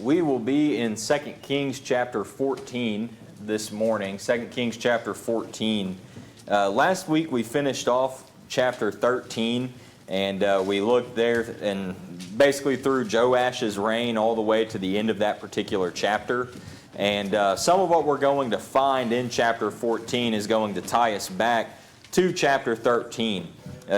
We will be in 2 Kings chapter 14 this morning. 2 Kings chapter 14. Last week we finished off chapter 13, and we looked there and basically through Joash's reign all the way to the end of that particular chapter. And some of what we're going to find in chapter 14 is going to tie us back to chapter 13.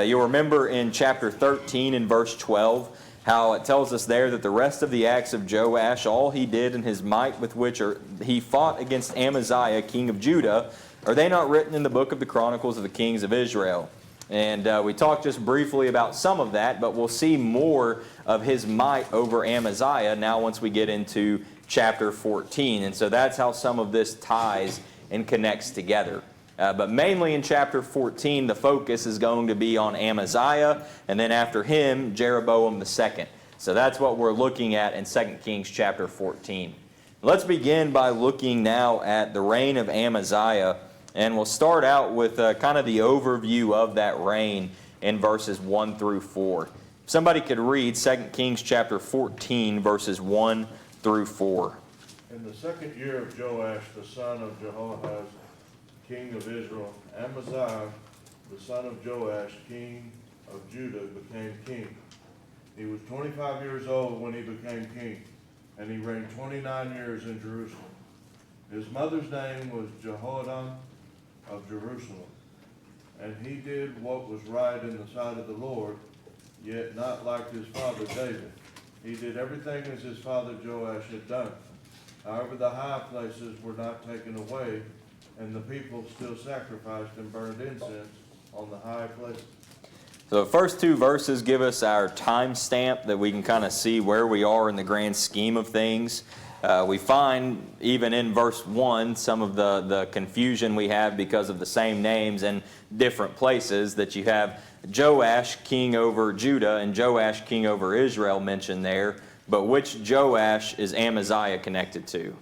You'll remember in chapter 13 in verse 12, how it tells us there that the rest of the acts of Joash, all he did and his might with which he fought against Amaziah, king of Judah, are they not written in the book of the Chronicles of the Kings of Israel? And we talked just briefly about some of that, but we'll see more of his might over Amaziah now once we get into chapter 14. And so that's how some of this ties and connects together. But mainly in chapter 14, the focus is going to be on Amaziah, and then after him, Jeroboam II. So that's what we're looking at in 2 Kings chapter 14. Let's begin by looking now at the reign of Amaziah, and we'll start out with kind of the overview of that reign in verses 1 through 4. If somebody could read 2 Kings chapter 14, verses 1 through 4. In the second year of Joash, the son of Jehoahaz, king of Israel, Amaziah, the son of Joash, king of Judah, became king. He was 25 years old when he became king, and he reigned 29 years in Jerusalem. His mother's name was Jehoiada of Jerusalem, and he did what was right in the sight of the Lord, yet not like his father David. He did everything as his father Joash had done. However, the high places were not taken away, and the people still sacrificed and burned incense on the high places. So the first two verses give us our time stamp that we can kind of see where we are in the grand scheme of things. We find, even in verse 1, some of the confusion we have because of the same names in different places, that you have Joash, king over Judah, and Joash, king over Israel mentioned there. But which Joash is Amaziah connected to?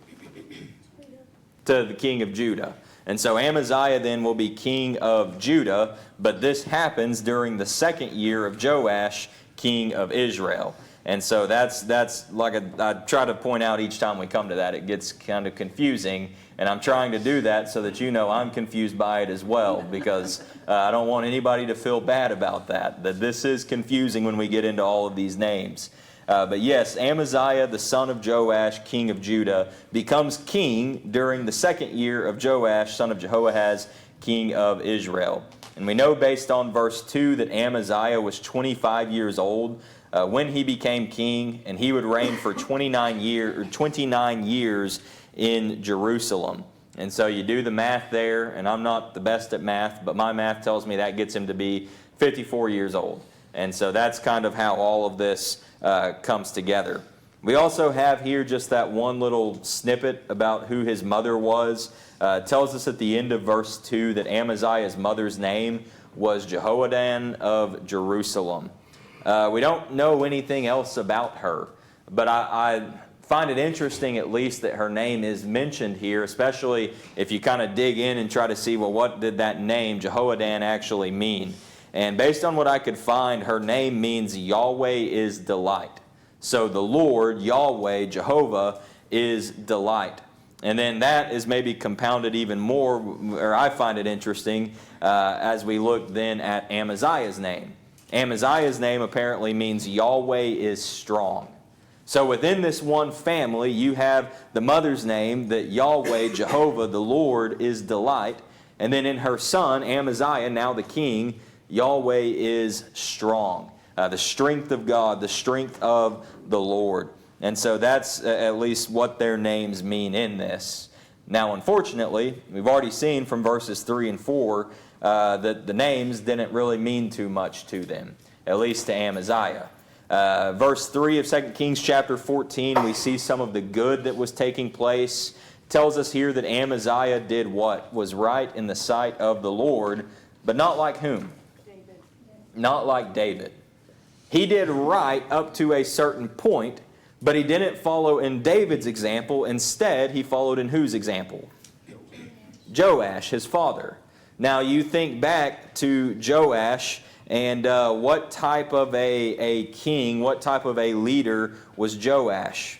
To the king of Judah. And so Amaziah then will be king of Judah, but this happens during the second year of Joash, king of Israel. And so that's like I try to point out each time we come to that, it gets kind of confusing, and I'm trying to do that so that you know I'm confused by it as well, because I don't want anybody to feel bad about that this is confusing when we get into all of these names. But yes, Amaziah, the son of Joash, king of Judah, becomes king during the second year of Joash, son of Jehoahaz, king of Israel. And we know based on verse 2 that Amaziah was 25 years old when he became king, and he would reign for 29 years in Jerusalem. And so you do the math there, and I'm not the best at math, but my math tells me that gets him to be 54 years old. And so that's kind of how all of this comes together. We also have here just that one little snippet about who his mother was. It tells us at the end of verse 2 that Amaziah's mother's name was Jehoiada of Jerusalem. We don't know anything else about her, but I find it interesting at least that her name is mentioned here, especially if you kind of dig in and try to see, well, what did that name Jehoiada actually mean? And based on what I could find, her name means Yahweh is delight. So the Lord, Yahweh, Jehovah, is delight. And then that is maybe compounded even more, or I find it interesting, as we look then at Amaziah's name. Amaziah's name apparently means Yahweh is strong. So within this one family, you have the mother's name that Yahweh, Jehovah, the Lord, is delight. And then in her son, Amaziah, now the king, Yahweh is strong. The strength of God, the strength of the Lord. And so that's at least what their names mean in this. Now, unfortunately, we've already seen from verses 3 and 4 that the names didn't really mean too much to them, at least to Amaziah. Verse 3 of 2 Kings chapter 14, we see some of the good that was taking place. It tells us here that Amaziah did what was right in the sight of the Lord, but not like whom? Not like David. He did right up to a certain point, but he didn't follow in David's example. Instead, he followed in whose example? Joash, his father. Now, you think back to Joash, and what type of a king, what type of a leader was Joash?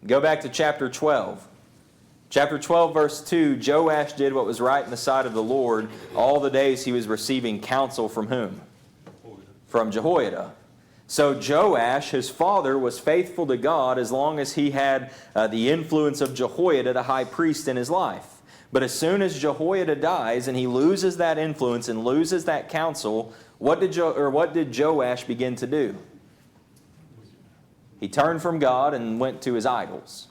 Go back to chapter 12. Chapter 12, verse 2, Joash did what was right in the sight of the Lord all the days he was receiving counsel from whom? From Jehoiada. So Joash, his father, was faithful to God as long as he had the influence of Jehoiada, the high priest, in his life. But as soon as Jehoiada dies and he loses that influence and loses that counsel, what did Joash begin to do? He turned from God and went to his idols.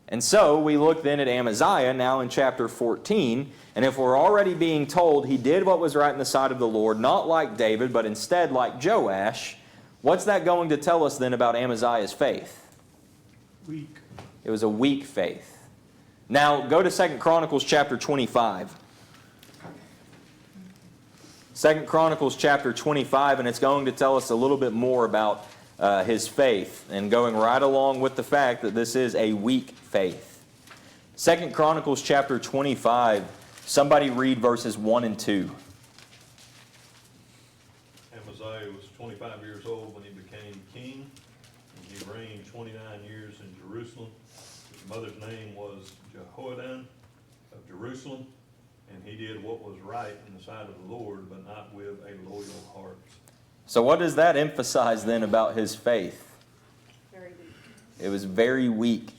And so we look then at Amaziah now in chapter 14, and if we're already being told he did what was right in the sight of the Lord, not like David, but instead like Joash, what's that going to tell us then about Amaziah's faith? Weak. It was a weak faith. Now go to 2 Chronicles chapter 25. 2 Chronicles chapter 25, and it's going to tell us a little bit more about his faith, and going right along with the fact that this is a weak faith. 2 Chronicles chapter 25, somebody read verses 1 and 2. Amaziah was 25 years old when he became king, and he reigned 29 years in Jerusalem. His mother's name was Jehoiada of Jerusalem, and he did what was right in the sight of the Lord, but not with a loyal heart. So what does that emphasize then about his faith? Very weak. It was very weak.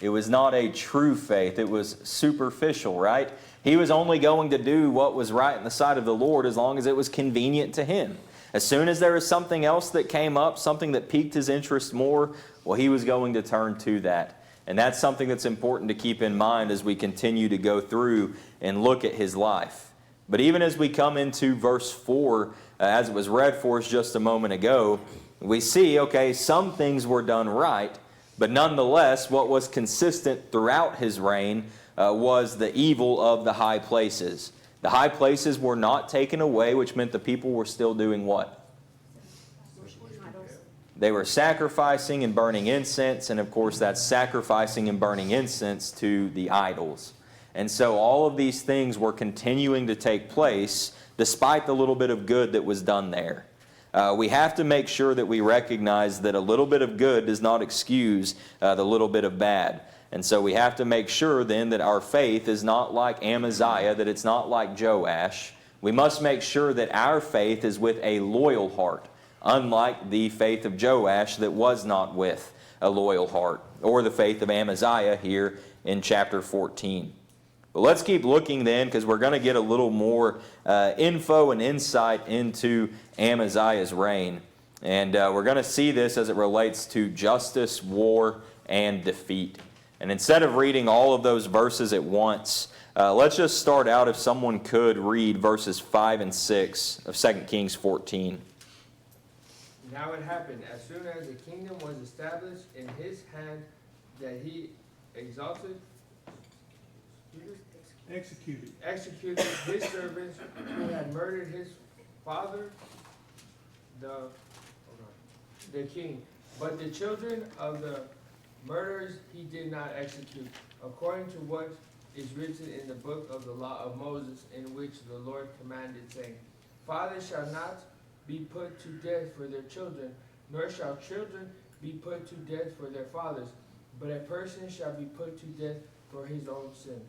It was not a true faith. It was superficial, right? He was only going to do what was right in the sight of the Lord as long as it was convenient to him. As soon as there was something else that came up, something that piqued his interest more, well, he was going to turn to that. And that's something that's important to keep in mind as we continue to go through and look at his life. But even as we come into verse 4, as it was read for us just a moment ago, we see, okay, some things were done right, but nonetheless, what was consistent throughout his reign was the evil of the high places. The high places were not taken away, which meant the people were still doing what? They were sacrificing and burning incense, and of course that's sacrificing and burning incense to the idols. And so all of these things were continuing to take place despite the little bit of good that was done there. We have to make sure that we recognize that a little bit of good does not excuse the little bit of bad. And so we have to make sure then that our faith is not like Amaziah, that it's not like Joash. We must make sure that our faith is with a loyal heart, unlike the faith of Joash that was not with a loyal heart, or the faith of Amaziah here in chapter 14. But let's keep looking then, because we're going to get a little more info and insight into Amaziah's reign. And we're going to see this as it relates to justice, war, and defeat. And instead of reading all of those verses at once, let's just start out, if someone could, read verses 5 and 6 of 2 Kings 14. Now it happened, as soon as the kingdom was established in his hand, that he executed his servants who had murdered his father, the king. But the children of the murderers he did not execute, according to what is written in the book of the law of Moses, in which the Lord commanded, saying, Fathers shall not be put to death for their children, nor shall children be put to death for their fathers, but a person shall be put to death for his own sin.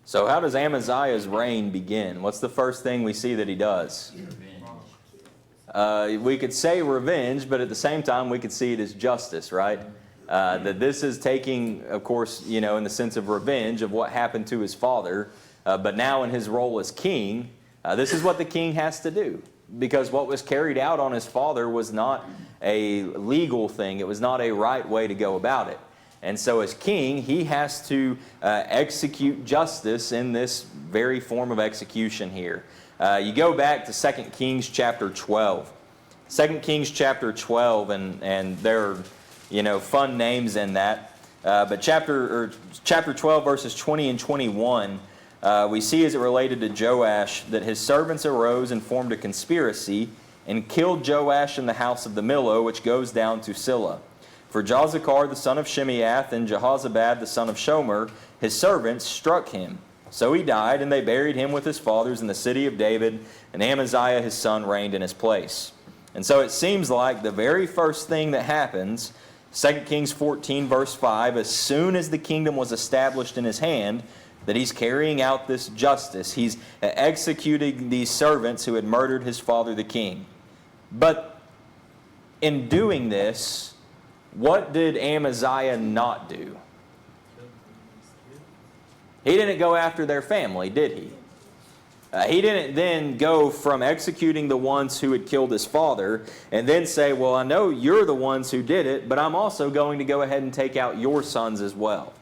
So how does Amaziah's reign begin? What's the first thing we see that he does? We could say revenge, but at the same time we could see it as justice, right? That this is taking, of course, in the sense of revenge of what happened to his father, but now in his role as king, this is what the king has to do. Because what was carried out on his father was not a legal thing. It was not a right way to go about it. And so as king, he has to execute justice in this very form of execution here. You go back to 2 Kings chapter 12. 2 Kings chapter 12, and there are fun names in that. But chapter 12, verses 20 and 21, we see as it related to Joash that his servants arose and formed a conspiracy and killed Joash in the house of the Millo, which goes down to Silla. For Jozachar the son of Shimeath and Jehozabad the son of Shomer, his servants, struck him. So he died, and they buried him with his fathers in the city of David, and Amaziah his son reigned in his place. And so it seems like the very first thing that happens, 2 Kings 14 verse 5, as soon as the kingdom was established in his hand, that he's carrying out this justice. He's executing these servants who had murdered his father the king. But in doing this, what did Amaziah not do? He didn't go after their family, did he? He didn't then go from executing the ones who had killed his father and then say, well, I know you're the ones who did it, but I'm also going to go ahead and take out your sons as well.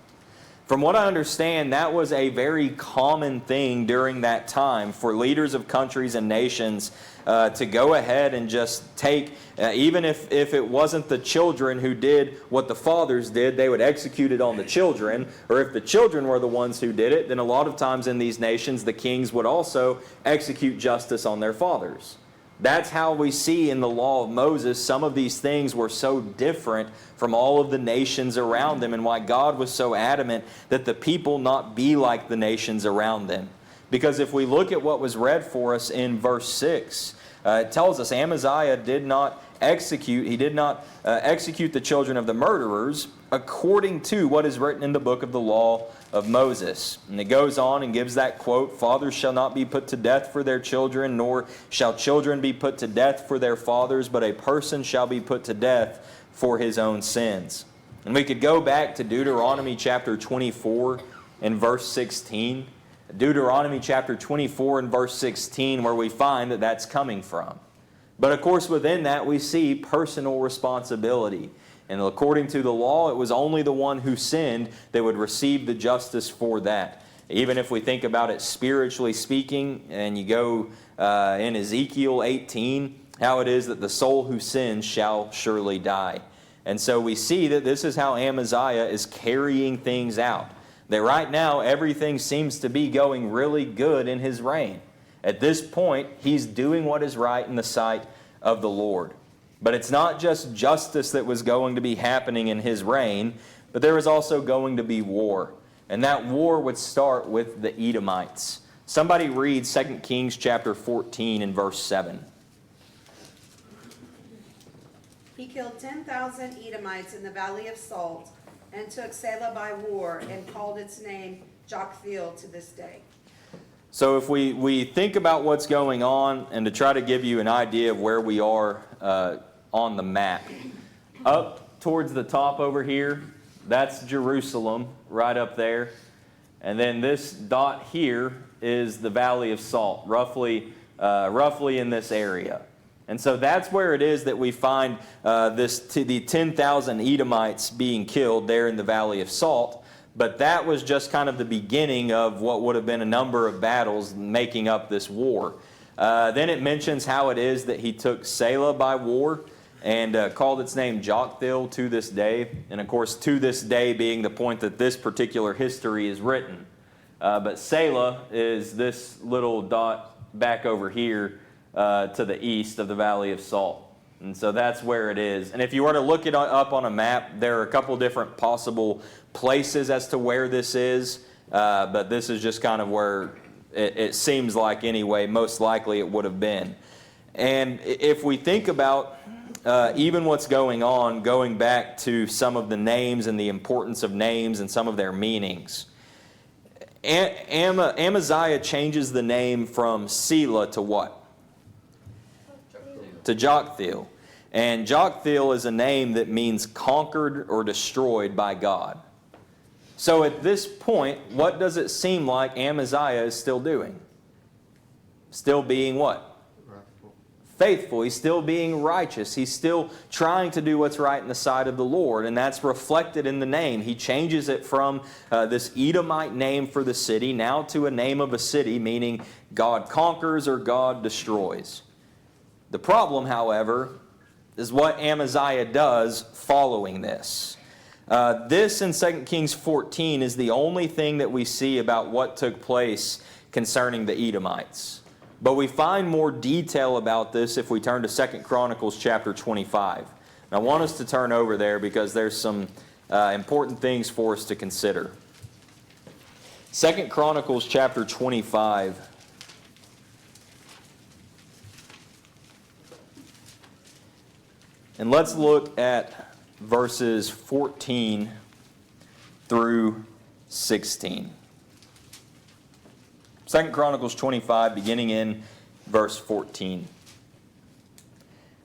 From what I understand, that was a very common thing during that time for leaders of countries and nations to go ahead and just take, even if it wasn't the children who did what the fathers did, they would execute it on the children. Or if the children were the ones who did it, then a lot of times in these nations, the kings would also execute justice on their fathers. That's how we see in the law of Moses some of these things were so different from all of the nations around them, and why God was so adamant that the people not be like the nations around them. Because if we look at what was read for us in verse 6, it tells us Amaziah did not execute the children of the murderers according to what is written in the book of the law of Moses. And it goes on and gives that quote, fathers shall not be put to death for their children, nor shall children be put to death for their fathers, but a person shall be put to death for his own sins. And we could go back to Deuteronomy chapter 24 and verse 16. Deuteronomy chapter 24 and verse 16, where we find that that's coming from. But of course within that we see personal responsibility. And according to the law, it was only the one who sinned that would receive the justice for that. Even if we think about it spiritually speaking, and you go in Ezekiel 18, how it is that the soul who sins shall surely die. And so we see that this is how Amaziah is carrying things out. That right now everything seems to be going really good in his reign. At this point, he's doing what is right in the sight of the Lord. But it's not just justice that was going to be happening in his reign, but there was also going to be war. And that war would start with the Edomites. Somebody read 2 Kings chapter 14 and verse 7. He killed 10,000 Edomites in the valley of Salt, and took Selah by war, and called its name Joktheel to this day. So if we think about what's going on, and to try to give you an idea of where we are on the map, up towards the top over here, that's Jerusalem, right up there. And then this dot here is the Valley of Salt, roughly in this area. And so that's where it is that we find the 10,000 Edomites being killed there in the Valley of Salt. But that was just kind of the beginning of what would have been a number of battles making up this war. Then it mentions how it is that he took Selah by war and called its name Joktheel to this day. And of course, to this day being the point that this particular history is written. But Selah is this little dot back over here to the east of the Valley of Salt. And so that's where it is. And if you were to look it up on a map, there are a couple different possible places as to where this is. But this is just kind of where it seems like anyway, most likely it would have been. And if we think about even what's going on, going back to some of the names and the importance of names and some of their meanings, Amaziah changes the name from Selah to what? To Joktheel. And Joktheel is a name that means conquered or destroyed by God. So at this point, what does it seem like Amaziah is still doing? Still being what? Faithful. He's still being righteous. He's still trying to do what's right in the sight of the Lord, and that's reflected in the name. He changes it from this Edomite name for the city now to a name of a city, meaning God conquers or God destroys. The problem, however, is what Amaziah does following this. This in 2 Kings 14 is the only thing that we see about what took place concerning the Edomites. But we find more detail about this if we turn to 2 Chronicles chapter 25. And I want us to turn over there because there's some important things for us to consider. 2 Chronicles chapter 25. And let's look at verses 14 through 16. 2 Chronicles 25, beginning in verse 14.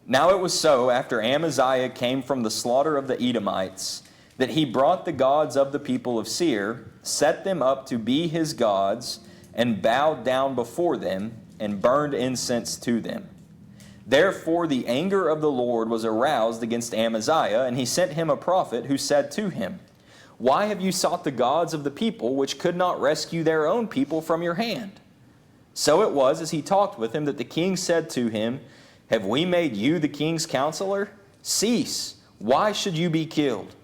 Now it was so, after Amaziah came from the slaughter of the Edomites, that he brought the gods of the people of Seir, set them up to be his gods, and bowed down before them, and burned incense to them. Therefore the anger of the Lord was aroused against Amaziah, and he sent him a prophet who said to him, Why have you sought the gods of the people, which could not rescue their own people from your hand? So it was, as he talked with him, that the king said to him, Have we made you the king's counselor? Cease. Why should you be killed?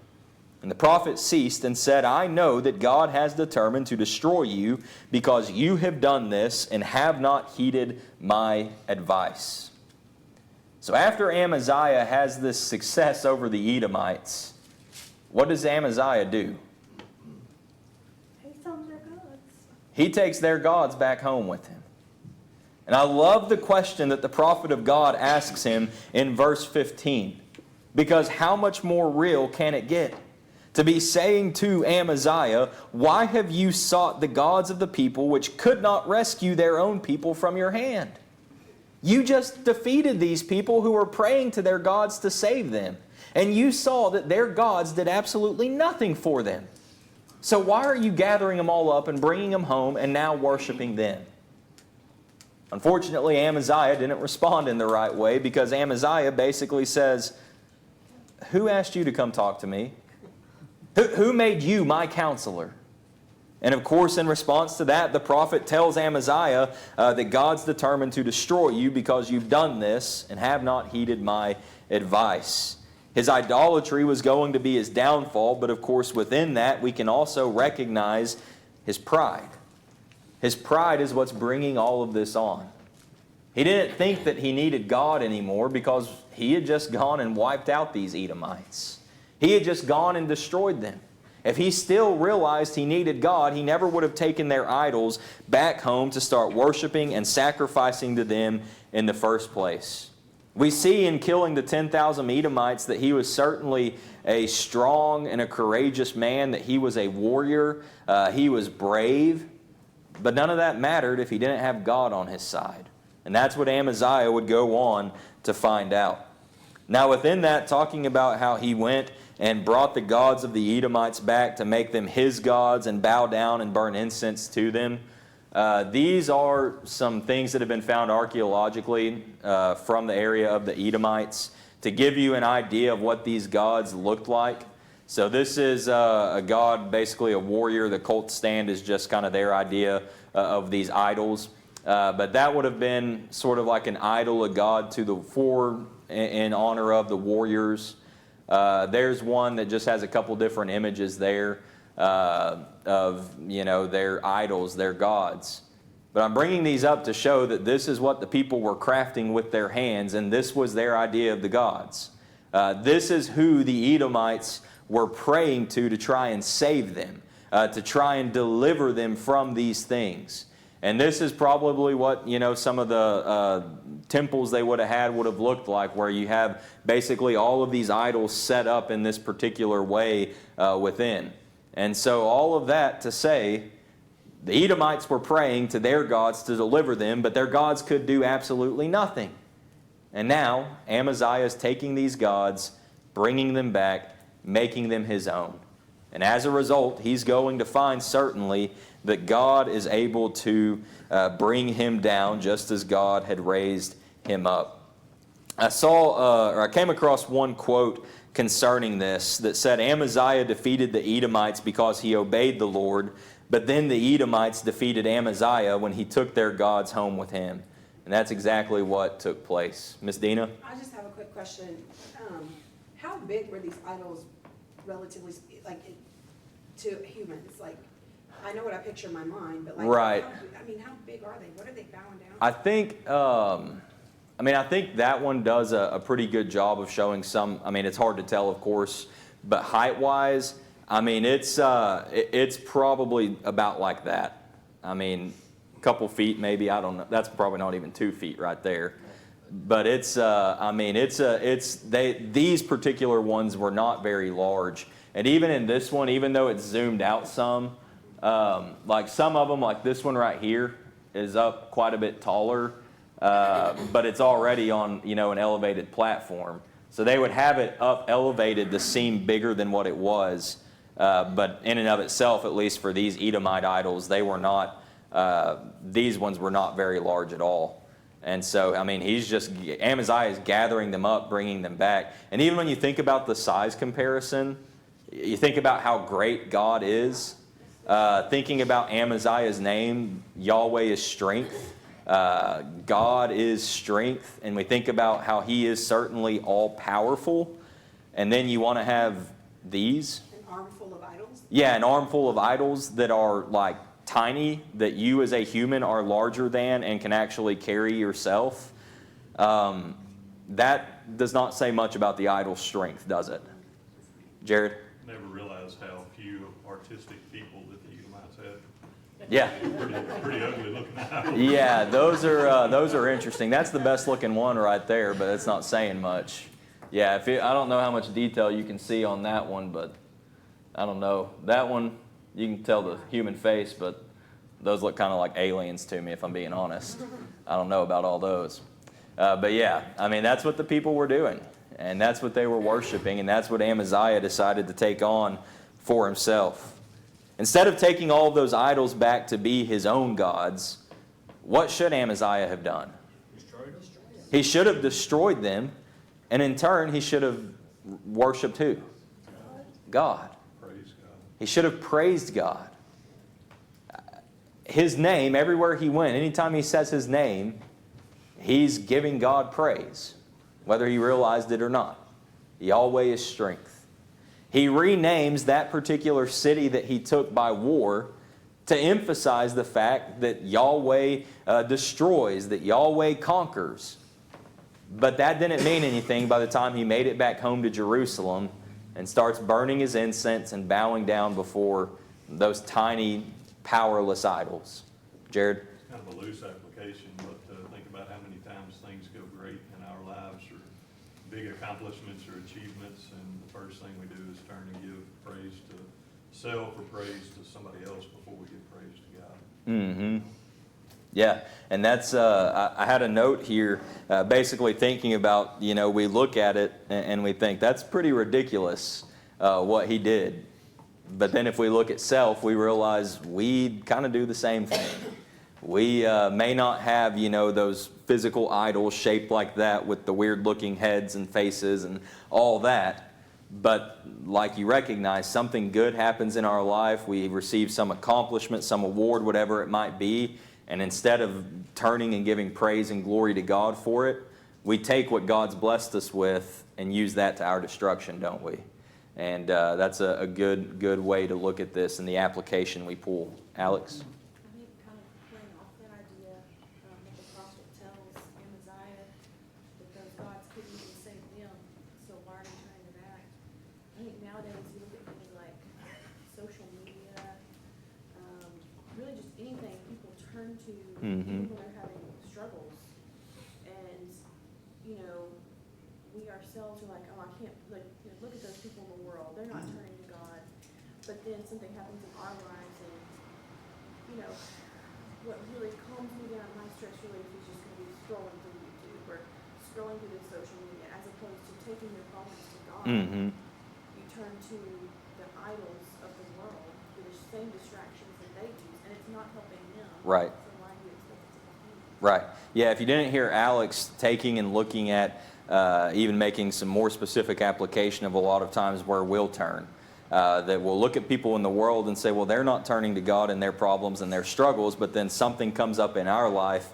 And the prophet ceased and said, I know that God has determined to destroy you, because you have done this and have not heeded my advice. So after Amaziah has this success over the Edomites, what does Amaziah do? He sells their gods. He takes their gods back home with him. And I love the question that the prophet of God asks him in verse 15. Because how much more real can it get? To be saying to Amaziah, Why have you sought the gods of the people which could not rescue their own people from your hand? You just defeated these people who were praying to their gods to save them. And you saw that their gods did absolutely nothing for them. So why are you gathering them all up and bringing them home and now worshiping them? Unfortunately, Amaziah didn't respond in the right way, because Amaziah basically says, Who asked you to come talk to me? Who made you my counselor? And of course, in response to that, the prophet tells Amaziah that God's determined to destroy you because you've done this and have not heeded my advice. His idolatry was going to be his downfall, but of course within that we can also recognize his pride. His pride is what's bringing all of this on. He didn't think that he needed God anymore because he had just gone and wiped out these Edomites. He had just gone and destroyed them. If he still realized he needed God, he never would have taken their idols back home to start worshiping and sacrificing to them in the first place. We see in killing the 10,000 Edomites that he was certainly a strong and a courageous man, that he was a warrior, he was brave, but none of that mattered if he didn't have God on his side. And that's what Amaziah would go on to find out. Now within that, talking about how he went and brought the gods of the Edomites back to make them his gods and bow down and burn incense to them. These are some things that have been found archaeologically from the area of the Edomites to give you an idea of what these gods looked like. So this is a god, basically a warrior. The cult stand is just kind of their idea of these idols. But that would have been sort of like an idol, a god to the fore in honor of the warriors. There's one that just has a couple different images there of, their idols, their gods. But I'm bringing these up to show that this is what the people were crafting with their hands, and this was their idea of the gods. This is who the Edomites were praying to try and save them, to try and deliver them from these things. And this is probably what, some of the temples they would have looked like, where you have basically all of these idols set up in this particular way within. And so all of that to say, the Edomites were praying to their gods to deliver them, but their gods could do absolutely nothing. And now Amaziah is taking these gods, bringing them back, making them his own. And as a result, he's going to find certainly that God is able to bring him down just as God had raised him up. I came across one quote concerning this that said, Amaziah defeated the Edomites because he obeyed the Lord, but then the Edomites defeated Amaziah when he took their gods home with him. And that's exactly what took place. Miss Dina? I just have a quick question. How big were these idols relatively, to humans? I know what I picture in my mind, but right. How big are they? What are they bowing down? I think that one does a pretty good job of showing some. It's hard to tell, of course, but height-wise, it's probably about like that. A couple feet maybe. I don't know. That's probably not even 2 feet right there. But it's, these particular ones were not very large. And even in this one, even though it's zoomed out some, like some of them, like this one right here, is up quite a bit taller, but it's already on, an elevated platform. So they would have it up elevated to seem bigger than what it was. But in and of itself, at least for these Edomite idols, they were not, these ones were not very large at all. And so, Amaziah is gathering them up, bringing them back. And even when you think about the size comparison, you think about how great God is. Thinking about Amaziah's name, Yahweh is strength. God is strength. And we think about how he is certainly all-powerful. And then you want to have these. An armful of idols? Yeah, an armful of idols that are like tiny, that you as a human are larger than and can actually carry yourself. That does not say much about the idol's strength, does it? Jared? Never realized how few artistic people that the Edomites had. Yeah. Pretty ugly looking idols. Yeah, those are interesting. That's the best looking one right there, but it's not saying much. Yeah, I don't know how much detail you can see on that one, but I don't know. That one, you can tell the human face, but those look kind of like aliens to me, if I'm being honest. I don't know about all those. But yeah, that's what the people were doing, and that's what they were worshiping, and that's what Amaziah decided to take on for himself. Instead of taking all of those idols back to be his own gods, what should Amaziah have done? He should have destroyed them, and in turn, he should have worshipped who? God. Praise God. He should have praised God. His name, everywhere he went, anytime he says his name, he's giving God praise, whether he realized it or not. Yahweh is strength. He renames that particular city that he took by war to emphasize the fact that Yahweh destroys, that Yahweh conquers. But that didn't mean anything by the time he made it back home to Jerusalem and starts burning his incense and bowing down before those tiny, powerless idols. Jared? It's kind of a loose application, but think about how many times things go great in our lives, or big accomplishments or achievements, and the first thing we do is turn and give praise to self or praise to somebody else before we give praise to God. Mm-hmm. Yeah, and that's, I had a note here basically thinking about, we look at it and we think that's pretty ridiculous what he did. But then if we look at self, we realize we kind of do the same thing. We may not have, those physical idols shaped like that with the weird looking heads and faces and all that. But like you recognize, something good happens in our life. We receive some accomplishment, some award, whatever it might be. And instead of turning and giving praise and glory to God for it, we take what God's blessed us with and use that to our destruction, don't we? And that's a good way to look at this and the application we pull. Alex? I think kind of playing off that idea, what the prophet tells Amaziah, because God's couldn't even save them, so why are they turning their back? I think nowadays you look at things like social media, really just anything people turn to even when they're having struggles. And, we ourselves are like, oh, I can't, look at those people in the world. They're not turning to God. But then something happens in our lives, and, what really calms me down, my stress relief is just going to be scrolling through YouTube or scrolling through this social media, as opposed to taking your problems to God. Mm-hmm. You turn to the idols of the world, the same distractions that they use, and it's not helping them. Right. So why do you expect it to help you? Right. Yeah, if you didn't hear Alex taking and looking at even making some more specific application of a lot of times where we'll turn. That we'll look at people in the world and say, well, they're not turning to God in their problems and their struggles, but then something comes up in our life.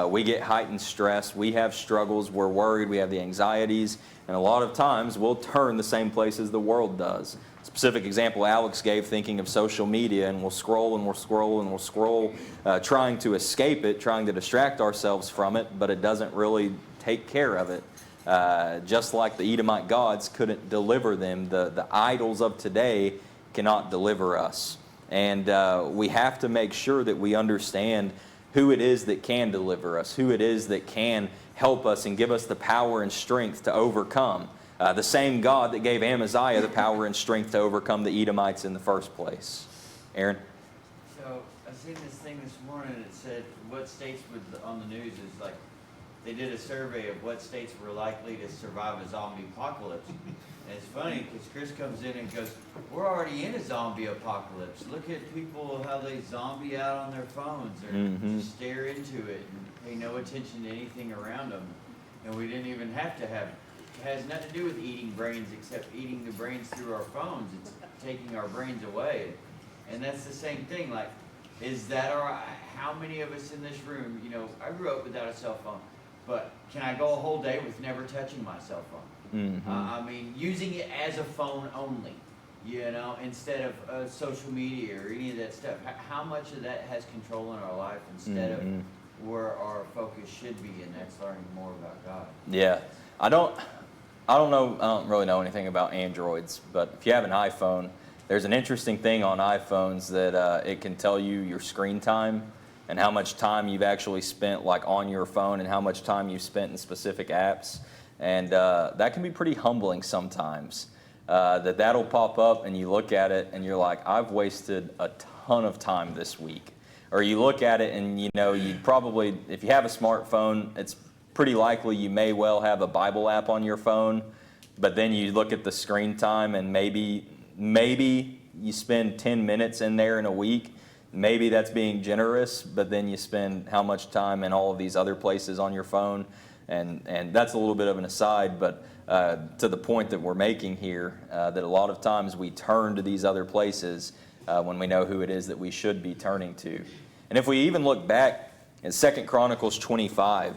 We get heightened stress. We have struggles. We're worried. We have the anxieties. And a lot of times we'll turn the same place as the world does. Specific example Alex gave, thinking of social media, and we'll scroll and we'll scroll and we'll scroll, trying to escape it, trying to distract ourselves from it, but it doesn't really take care of it. Just like the Edomite gods couldn't deliver them, the idols of today cannot deliver us. And we have to make sure that we understand who it is that can deliver us, who it is that can help us and give us the power and strength to overcome. The same God that gave Amaziah the power and strength to overcome the Edomites in the first place. Aaron? So I seen this thing this morning. It said what states on the news is like they did a survey of what states were likely to survive a zombie apocalypse. And it's funny because Chris comes in and goes, "We're already in a zombie apocalypse. Look at people how they zombie out on their phones or just stare into it and pay no attention to anything around them." And we didn't even have to have. It has nothing to do with eating brains except eating the brains through our phones. It's taking our brains away. And that's the same thing. Like, is that how many of us in this room, you know, I grew up without a cell phone, but can I go a whole day with never touching my cell phone? I mean, using it as a phone only, you know, instead of social media or any of that stuff. How much of that has control in our life instead of where our focus should be, and that's learning more about God. Yeah. I don't really know anything about Androids, but if you have an iPhone, there's an interesting thing on iPhones that it can tell you your screen time and how much time you've actually spent like on your phone and how much time you've spent in specific apps. And that can be pretty humbling sometimes. That'll pop up and you look at it and you're like, I've wasted a ton of time this week. Or you look at it and you know, you probably, if you have a smartphone, it's pretty likely you may well have a Bible app on your phone, but then you look at the screen time and maybe you spend 10 minutes in there in a week. Maybe that's being generous, but then you spend how much time in all of these other places on your phone. And that's a little bit of an aside, but to the point that we're making here, that a lot of times we turn to these other places when we know who it is that we should be turning to. And if we even look back in 2 Chronicles 25,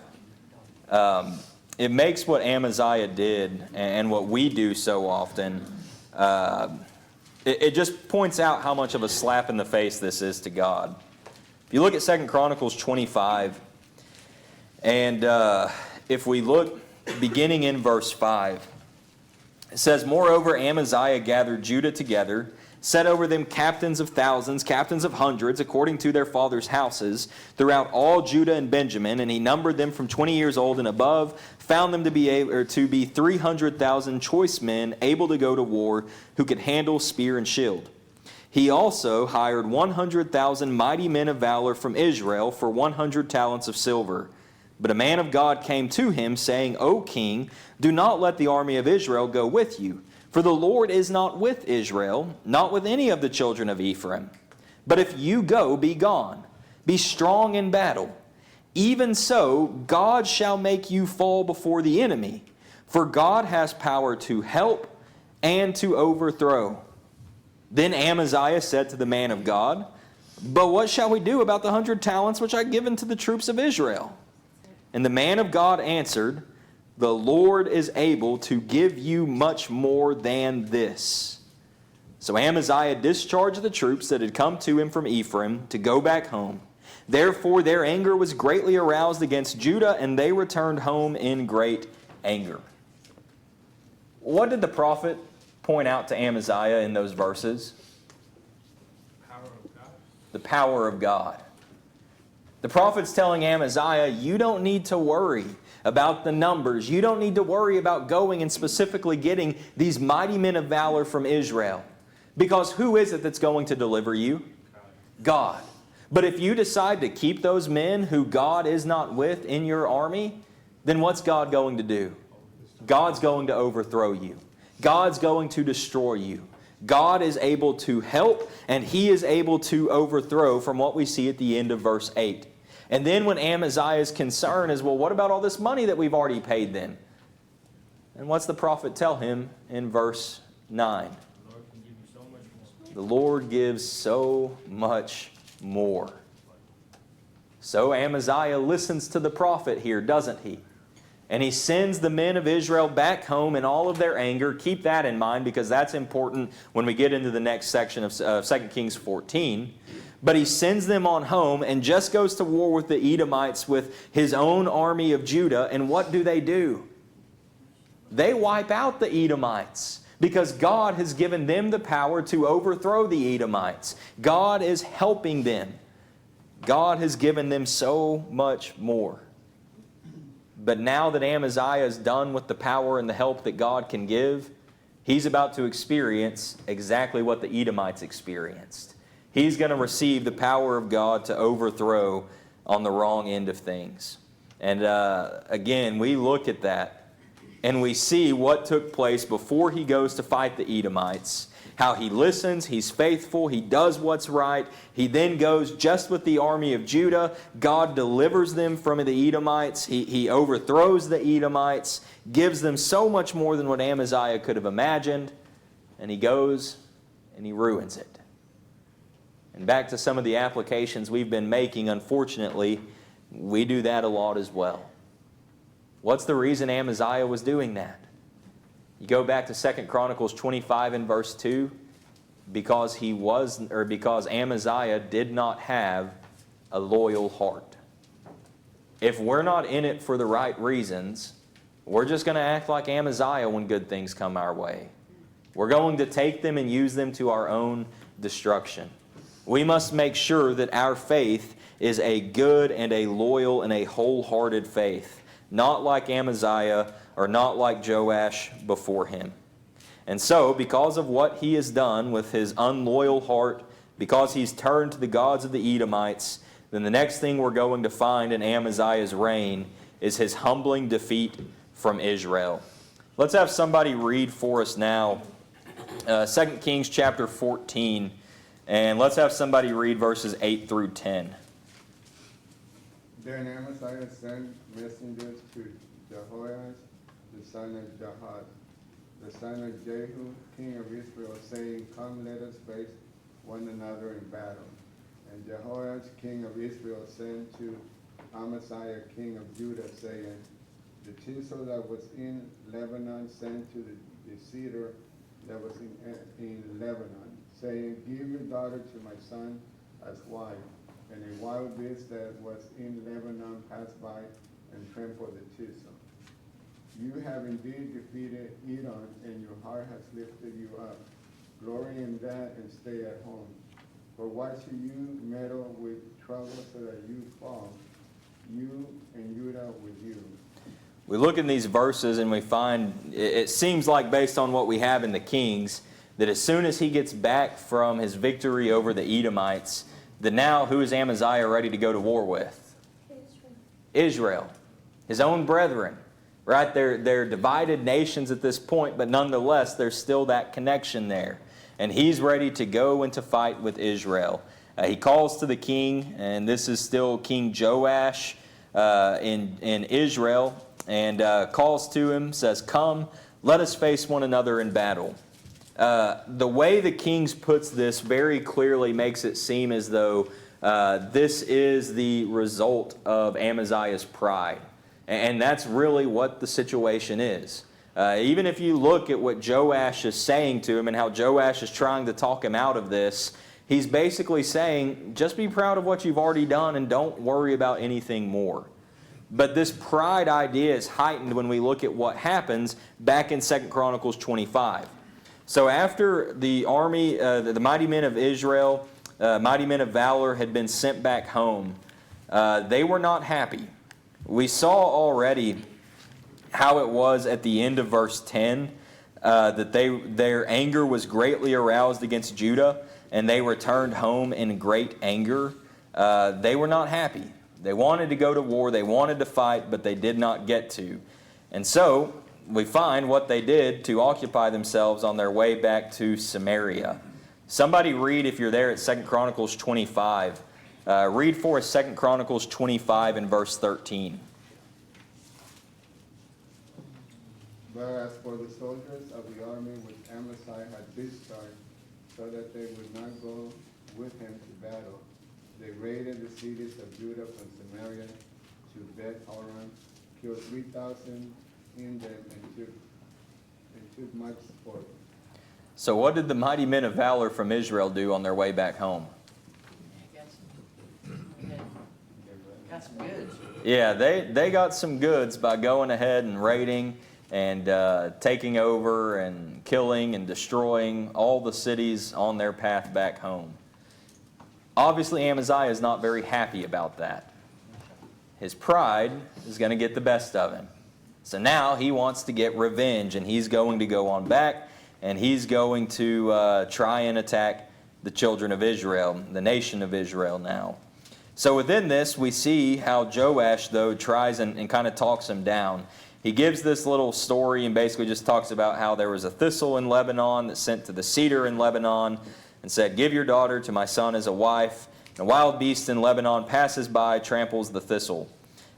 it makes what Amaziah did and what we do so often, it just points out how much of a slap in the face this is to God. If you look at 2 Chronicles 25, and if we look beginning in verse 5, it says, "Moreover, Amaziah gathered Judah together, set over them captains of thousands, captains of hundreds, according to their fathers' houses, throughout all Judah and Benjamin, and he numbered them from 20 years old and above, found them to be 300,000 choice men able to go to war, who could handle spear and shield. He also hired 100,000 mighty men of valor from Israel for 100 talents of silver. But a man of God came to him, saying, O king, do not let the army of Israel go with you. For the Lord is not with Israel, not with any of the children of Ephraim. But if you go, be gone. Be strong in battle. Even so, God shall make you fall before the enemy. For God has power to help and to overthrow. Then Amaziah said to the man of God, But what shall we do about the 100 talents which I have given to the troops of Israel? And the man of God answered, The Lord is able to give you much more than this. So Amaziah discharged the troops that had come to him from Ephraim to go back home. Therefore their anger was greatly aroused against Judah, and they returned home in great anger." What did the prophet point out to Amaziah in those verses? Power of God. The power of God. The prophet's telling Amaziah, you don't need to worry about the numbers. You don't need to worry about going and specifically getting these mighty men of valor from Israel. Because who is it that's going to deliver you? God. But if you decide to keep those men who God is not with in your army, then what's God going to do? God's going to overthrow you. God's going to destroy you. God is able to help, and He is able to overthrow, from what we see at the end of verse 8. And then when Amaziah's concern is, well, what about all this money that we've already paid them? And what's the prophet tell him in verse 9? The Lord can give you so much more. The Lord gives so much more. So Amaziah listens to the prophet here, doesn't he? And he sends the men of Israel back home in all of their anger. Keep that in mind, because that's important when we get into the next section of 2 Kings 14. But he sends them on home and just goes to war with the Edomites with his own army of Judah. And what do? They wipe out the Edomites, because God has given them the power to overthrow the Edomites. God is helping them. God has given them so much more. But now that Amaziah is done with the power and the help that God can give, he's about to experience exactly what the Edomites experienced. He's going to receive the power of God to overthrow on the wrong end of things. And again, we look at that and we see what took place before he goes to fight the Edomites. How he listens, he's faithful, he does what's right. He then goes just with the army of Judah. God delivers them from the Edomites. He overthrows the Edomites, gives them so much more than what Amaziah could have imagined. And he goes and he ruins it. And back to some of the applications we've been making, unfortunately, we do that a lot as well. What's the reason Amaziah was doing that? You go back to 2 Chronicles 25 and verse 2, because Amaziah did not have a loyal heart. If we're not in it for the right reasons, we're just going to act like Amaziah when good things come our way. We're going to take them and use them to our own destruction. We must make sure that our faith is a good and a loyal and a wholehearted faith, not like Amaziah or not like Joash before him. And so, because of what he has done with his unloyal heart, because he's turned to the gods of the Edomites, then the next thing we're going to find in Amaziah's reign is his humbling defeat from Israel. Let's have somebody read for us now 2 Kings chapter 14, and let's have somebody read verses 8 through 10. Then Amaziah sent messengers to Jehoash, the son of Jahaz, the son of Jehu, king of Israel, saying, Come, let us face one another in battle. And Jehoash, king of Israel, sent to Amaziah, king of Judah, saying, The chisel that was in Lebanon sent to the cedar that was in Lebanon, saying, Give your daughter to my son as wife. And a wild beast that was in Lebanon passed by and trampled the chisel. You have indeed defeated Edom, and your heart has lifted you up. Glory in that and stay at home. For why should you meddle with trouble so that you fall, you and Judah with you? We look in these verses and we find, it seems like based on what we have in the Kings, that as soon as he gets back from his victory over the Edomites, that now who is Amaziah ready to go to war with? Israel. His own brethren. Right? They're divided nations at this point, but nonetheless, there's still that connection there. And he's ready to go and to fight with Israel. He calls to the king, and this is still King Joash in Israel, and calls to him, says, Come, let us face one another in battle. The way the Kings puts this very clearly makes it seem as though this is the result of Amaziah's pride. And that's really what the situation is. Even if you look at what Joash is saying to him and how Joash is trying to talk him out of this, he's basically saying, just be proud of what you've already done and don't worry about anything more. But this pride idea is heightened when we look at what happens back in 2 Chronicles 25. So after the army, the mighty men of Israel, mighty men of valor had been sent back home, they were not happy. We saw already how it was at the end of verse 10, that their anger was greatly aroused against Judah, and they returned home in great anger. They were not happy. They wanted to go to war, they wanted to fight, but they did not get to. And so we find what they did to occupy themselves on their way back to Samaria. Somebody read, if you're there, at 2 Chronicles 25. Read for us 2 Chronicles 25 and verse 13. But as for the soldiers of the army which Amaziah had discharged, so that they would not go with him to battle, they raided the cities of Judah from Samaria to Beth-horon, killed 3,000 in them, and took much spoil. So what did the mighty men of valor from Israel do on their way back home? Got some goods. Yeah, they got some goods by going ahead and raiding and taking over and killing and destroying all the cities on their path back home. Obviously, Amaziah is not very happy about that. his pride is going to get the best of him. So now he wants to get revenge, and he's going to go on back, and he's going to try and attack the children of Israel, the nation of Israel now. So within this, we see how Joash, though, tries and kind of talks him down. He gives this little story and basically just talks about how there was a thistle in Lebanon that sent to the cedar in Lebanon and said, "Give your daughter to my son as a wife. And a wild beast in Lebanon passes by, tramples the thistle."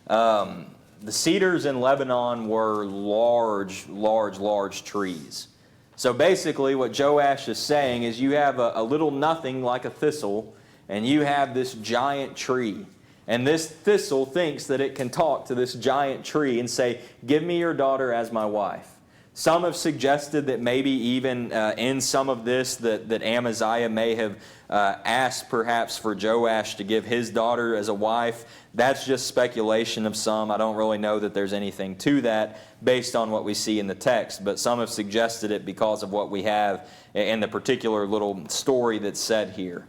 The cedars in Lebanon were large trees. So basically what Joash is saying is you have a little nothing like a thistle, and you have this giant tree. And this thistle thinks that it can talk to this giant tree and say, "Give me your daughter as my wife." Some have suggested that maybe even in some of this that Amaziah may have asked perhaps for Joash to give his daughter as a wife. That's just speculation of some. I don't really know that there's anything to that based on what we see in the text, but some have suggested it because of what we have in the particular little story that's said here.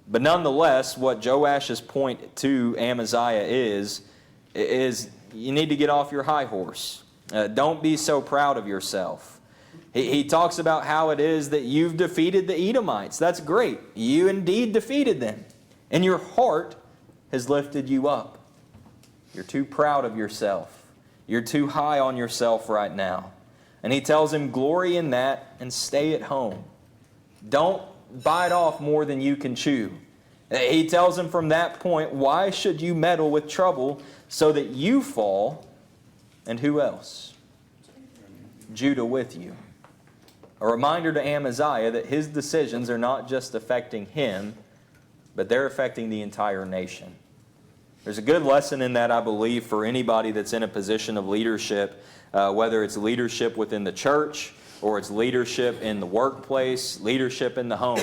But nonetheless, what Joash's point to Amaziah is you need to get off your high horse. Don't be so proud of yourself. He talks about how it is that you've defeated the Edomites. That's great. You indeed defeated them. And your heart has lifted you up. You're too proud of yourself. You're too high on yourself right now. And he tells him, glory in that and stay at home. Don't bite off more than you can chew. He tells him from that point, why should you meddle with trouble so that you fall, and who else? Judah with you. A reminder to Amaziah that his decisions are not just affecting him, but they're affecting the entire nation. There's a good lesson in that, I believe, for anybody that's in a position of leadership, whether it's leadership within the church, or it's leadership in the workplace, leadership in the home.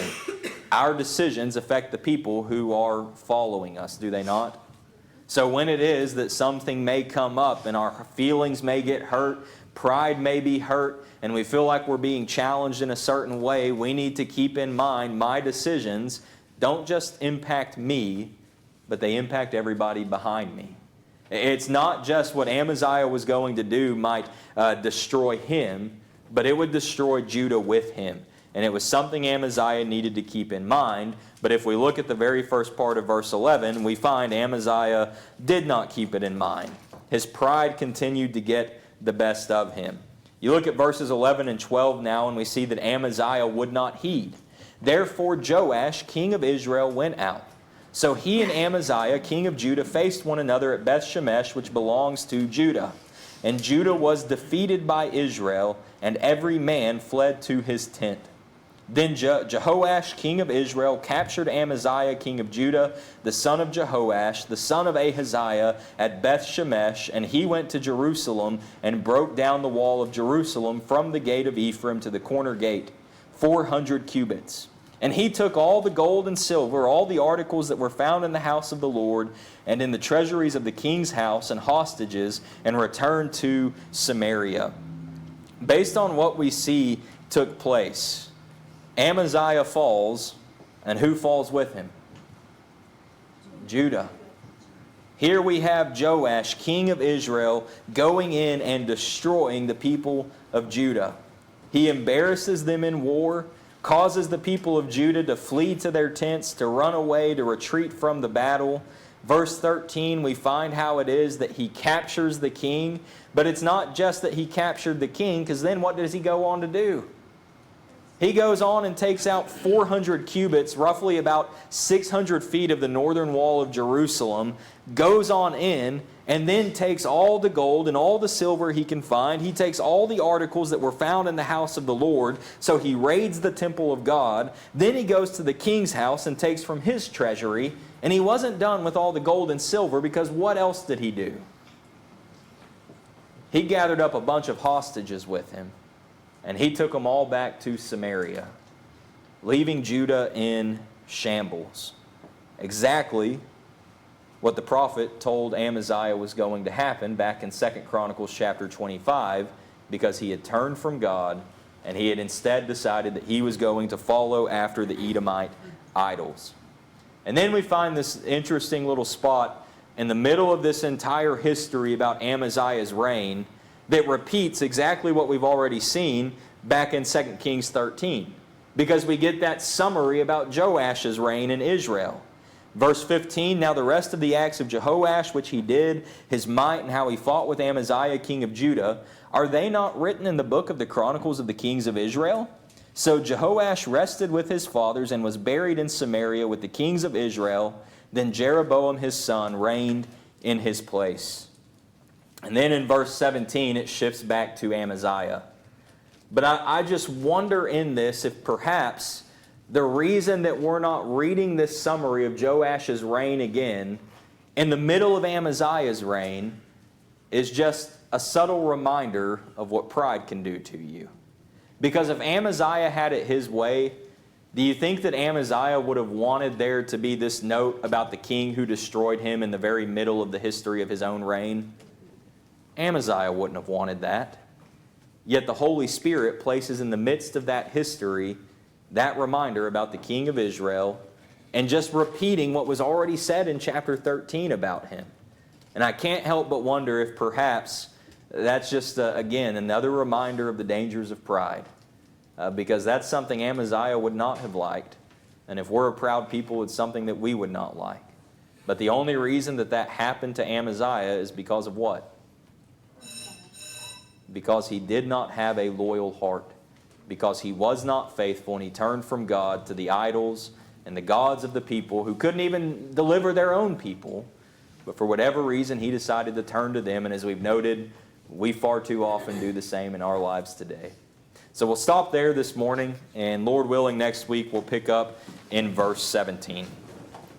Our decisions affect the people who are following us, do they not? So when it is that something may come up and our feelings may get hurt, pride may be hurt, and we feel like we're being challenged in a certain way, we need to keep in mind my decisions don't just impact me, but they impact everybody behind me. It's not just what Amaziah was going to do might destroy him, but it would destroy Judah with him. And it was something Amaziah needed to keep in mind. But if we look at the very first part of verse 11, we find Amaziah did not keep it in mind. His pride continued to get the best of him. You look at verses 11 and 12 now, and we see that Amaziah would not heed. Therefore Joash, king of Israel, went out. So he and Amaziah, king of Judah, faced one another at Beth-shemesh, which belongs to Judah. And Judah was defeated by Israel, and every man fled to his tent. Then Jehoash, king of Israel, captured Amaziah, king of Judah, the son of Jehoash, the son of Ahaziah, at Beth-shemesh, and he went to Jerusalem and broke down the wall of Jerusalem from the gate of Ephraim to the corner gate, 400 cubits. And he took all the gold and silver, all the articles that were found in the house of the Lord, and in the treasuries of the king's house, and hostages, and returned to Samaria. Based on what we see took place, Amaziah falls, and who falls with him? Judah. Here we have Joash, king of Israel, going in and destroying the people of Judah. He embarrasses them in war, causes the people of Judah to flee to their tents, to run away, to retreat from the battle. Verse 13, we find how it is that he captures the king. But it's not just that he captured the king, because then what does he go on to do? He goes on and takes out 400 cubits, roughly about 600 feet of the northern wall of Jerusalem, goes on in, and then takes all the gold and all the silver he can find. He takes all the articles that were found in the house of the Lord, so he raids the temple of God. Then he goes to the king's house and takes from his treasury, and he wasn't done with all the gold and silver, because what else did he do? He gathered up a bunch of hostages with him, and he took them all back to Samaria, leaving Judah in shambles. Exactly what the prophet told Amaziah was going to happen back in 2 Chronicles chapter 25, because he had turned from God, and he had instead decided that he was going to follow after the Edomite idols. And then we find this interesting little spot in the middle of this entire history about Amaziah's reign that repeats exactly what we've already seen back in 2 Kings 13. Because we get that summary about Joash's reign in Israel. Verse 15, now the rest of the acts of Jehoash which he did, his might, and how he fought with Amaziah king of Judah, are they not written in the book of the Chronicles of the kings of Israel? So Jehoash rested with his fathers and was buried in Samaria with the kings of Israel. Then Jeroboam his son reigned in his place. And then in verse 17 it shifts back to Amaziah. But I just wonder in this if perhaps the reason that we're not reading this summary of Joash's reign again in the middle of Amaziah's reign is just a subtle reminder of what pride can do to you. Because if Amaziah had it his way, do you think that Amaziah would have wanted there to be this note about the king who destroyed him in the very middle of the history of his own reign? Amaziah wouldn't have wanted that. Yet the Holy Spirit places in the midst of that history that reminder about the king of Israel and just repeating what was already said in chapter 13 about him. And I can't help but wonder if perhaps that's just, again, another reminder of the dangers of pride. Because that's something Amaziah would not have liked. And if we're a proud people, it's something that we would not like. But the only reason that that happened to Amaziah is because of what? Because he did not have a loyal heart. Because he was not faithful and he turned from God to the idols and the gods of the people who couldn't even deliver their own people. But for whatever reason, he decided to turn to them. And as we've noted, we far too often do the same in our lives today. So we'll stop there this morning. And Lord willing, next week we'll pick up in verse 17.